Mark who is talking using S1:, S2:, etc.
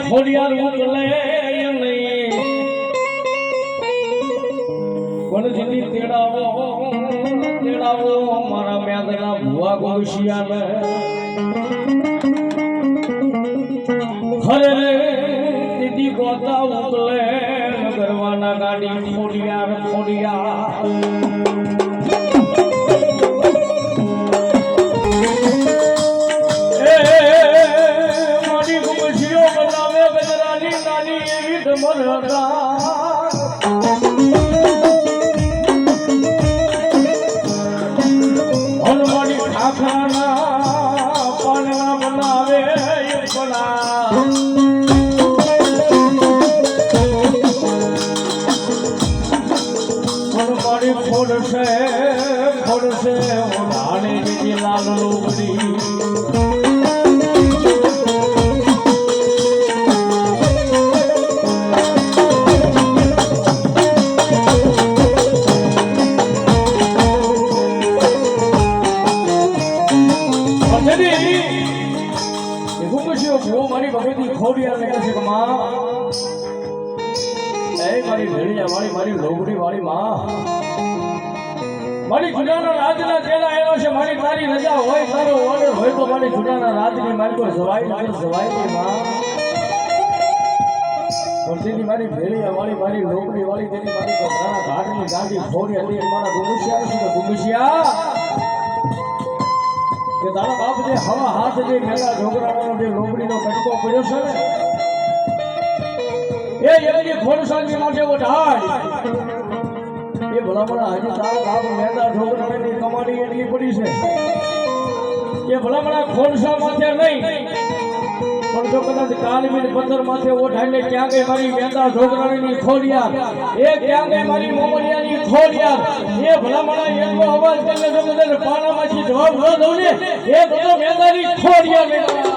S1: ખોડિયાર ઉકલે નહીં કોણ જીતી તેડાવો તેડાવો મારા મેદના ભુવા ગોશિયાને હરે દીદી ગોતા ઉકલે નગરવાના ગાડી ખોડિયાર ખોડિયાર ખોડશે ઓઢાણે દીધી લાલ લોબડી મારી ભગવતી ખોડિયાર ને કહે છે કે માં એ મારી ભેળિયા વાળી મારી લોબડી વાળી માં મારી જુનાના રાજના તેડા એનો છે મારી તારી રજા હોય તારો ઓર્ડર હોય તો મારી જુનાના રાજની મારી કોઈ જવાય નહીં માં પણ મારી ભેળિયા વાળી મારી લોબડી વાળી તેની મારી કોઈ તારા ઘાટની ગાડી ખોડી હતી મારા ગુમુશિયા છે ગુમુશિયા કે તારા બાપ જે હવા હાથ જે મેલા ઢોકરાનો જે લોબડીનો કટકો પડ્યો છે ને એ એની ખોડસાની માટે ઓઢાય એ ભલામણા હજી તારા બાપ મેલા ઢોકરાની કમાણી એટલી પડી છે કે ભલામણા ખોડસા માથે નહીં પણ જો કદાચ કાળવીર પથ્થર માથે ઓઢાઈને ક્યાં ગઈ મારી મેંદા ઢોકરાણીની ખોડિયાર એ ક્યાં ગઈ મારી મોમરિયાની ખોડિયાર એ ભલામણા એટલો અવાજ કરીને જો કદાચ પાણામાંથી જવાબ ન દઉં ને એ તો મેંદાની ખોડિયાર